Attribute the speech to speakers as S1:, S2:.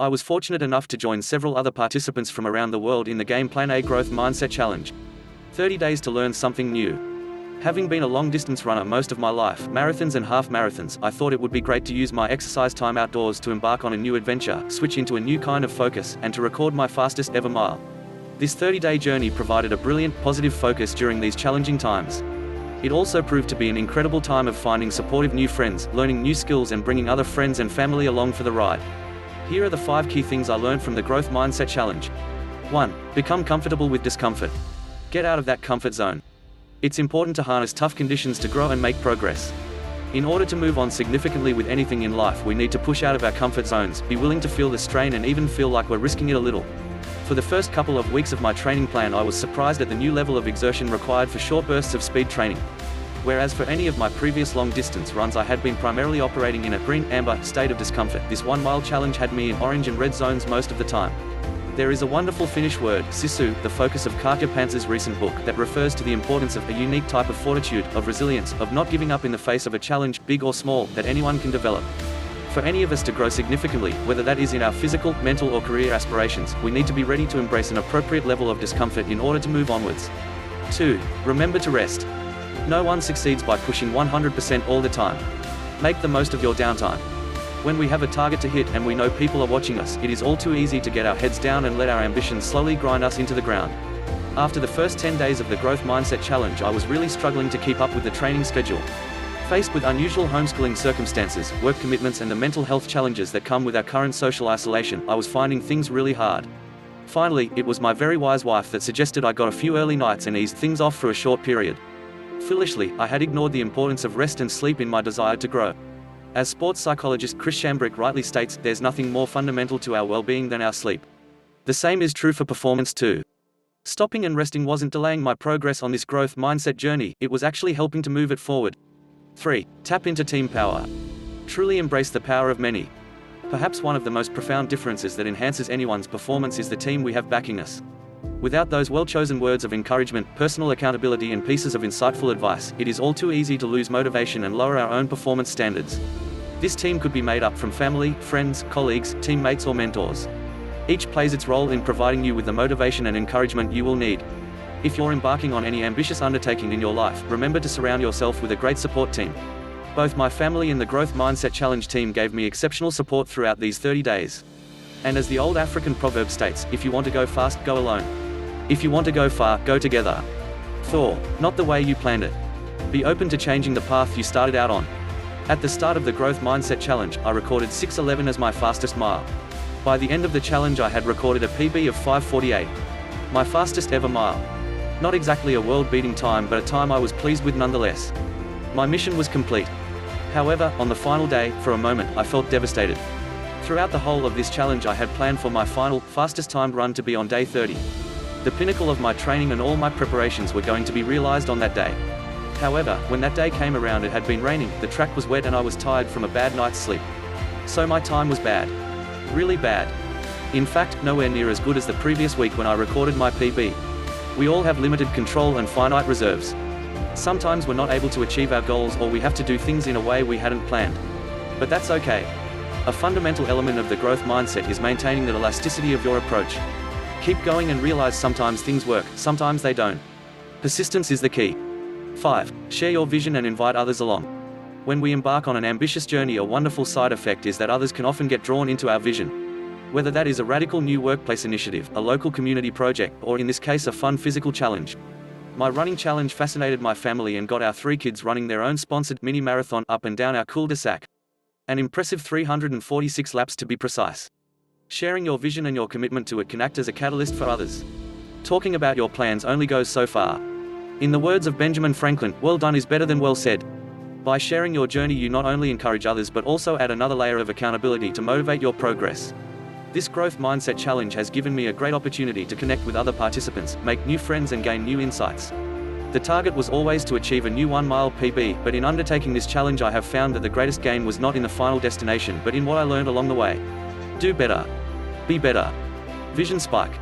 S1: I was fortunate enough to join several other participants from around the world in the Game Plan A Growth Mindset Challenge. 30 days to learn something new. Having been a long-distance runner most of my life, marathons and half marathons, I thought it would be great to use my exercise time outdoors to embark on a new adventure, switch into a new kind of focus, and to record my fastest ever mile. This 30-day journey provided a brilliant, positive focus during these challenging times. It also proved to be an incredible time of finding supportive new friends, learning new skills and bringing other friends and family along for the ride. Here are the 5 key things I learned from the Growth Mindset Challenge. 1. Become comfortable with discomfort. Get out of that comfort zone. It's important to harness tough conditions to grow and make progress. In order to move on significantly with anything in life, we need to push out of our comfort zones, be willing to feel the strain and even feel like we're risking it a little. For the first couple of weeks of my training plan, I was surprised at the new level of exertion required for short bursts of speed training. Whereas for any of my previous long-distance runs I had been primarily operating in a green-amber state of discomfort, this 1-mile challenge had me in orange and red zones most of the time. There is a wonderful Finnish word, sisu, the focus of Katja Pantzer's recent book, that refers to the importance of a unique type of fortitude, of resilience, of not giving up in the face of a challenge, big or small, that anyone can develop. For any of us to grow significantly, whether that is in our physical, mental or career aspirations, we need to be ready to embrace an appropriate level of discomfort in order to move onwards. 2. Remember to rest. No one succeeds by pushing 100% all the time. Make the most of your downtime. When we have a target to hit and we know people are watching us, it is all too easy to get our heads down and let our ambitions slowly grind us into the ground. After the first 10 days of the Growth Mindset Challenge, I was really struggling to keep up with the training schedule. Faced with unusual homeschooling circumstances, work commitments and the mental health challenges that come with our current social isolation, I was finding things really hard. Finally, it was my very wise wife that suggested I got a few early nights and eased things off for a short period. Foolishly, I had ignored the importance of rest and sleep in my desire to grow. As sports psychologist Chris Shambrick rightly states, there's nothing more fundamental to our well-being than our sleep. The same is true for performance too. Stopping and resting wasn't delaying my progress on this growth mindset journey, it was actually helping to move it forward. 3. Tap into team power. Truly embrace the power of many. Perhaps one of the most profound differences that enhances anyone's performance is the team we have backing us. Without those well-chosen words of encouragement, personal accountability and pieces of insightful advice, it is all too easy to lose motivation and lower our own performance standards. This team could be made up from family, friends, colleagues, teammates or mentors. Each plays its role in providing you with the motivation and encouragement you will need. If you're embarking on any ambitious undertaking in your life, remember to surround yourself with a great support team. Both my family and the Growth Mindset Challenge team gave me exceptional support throughout these 30 days. And as the old African proverb states, if you want to go fast, go alone. If you want to go far, go together. 4. Not the way you planned it. Be open to changing the path you started out on. At the start of the Growth Mindset Challenge, I recorded 6:11 as my fastest mile. By the end of the challenge I had recorded a PB of 5:48. My fastest ever mile. Not exactly a world-beating time, but a time I was pleased with nonetheless. My mission was complete. However, on the final day, for a moment, I felt devastated. Throughout the whole of this challenge I had planned for my final, fastest timed run to be on day 30. The pinnacle of my training and all my preparations were going to be realized on that day. However, when that day came around it had been raining, the track was wet and I was tired from a bad night's sleep. So my time was bad. Really bad. In fact, nowhere near as good as the previous week when I recorded my PB. We all have limited control and finite reserves. Sometimes we're not able to achieve our goals or we have to do things in a way we hadn't planned. But that's okay. A fundamental element of the growth mindset is maintaining the elasticity of your approach. Keep going and realize sometimes things work, sometimes they don't. Persistence is the key. 5. Share your vision and invite others along. When we embark on an ambitious journey, a wonderful side effect is that others can often get drawn into our vision. Whether that is a radical new workplace initiative, a local community project, or in this case a fun physical challenge. My running challenge fascinated my family and got our 3 kids running their own sponsored mini marathon up and down our cul-de-sac. An impressive 346 laps to be precise. Sharing your vision and your commitment to it can act as a catalyst for others. Talking about your plans only goes so far. In the words of Benjamin Franklin, well done is better than well said. By sharing your journey you not only encourage others but also add another layer of accountability to motivate your progress. This growth mindset challenge has given me a great opportunity to connect with other participants, make new friends and gain new insights. The target was always to achieve a new 1-mile PB, but in undertaking this challenge I have found that the greatest gain was not in the final destination but in what I learned along the way. Do better. Be better. Vision Spike.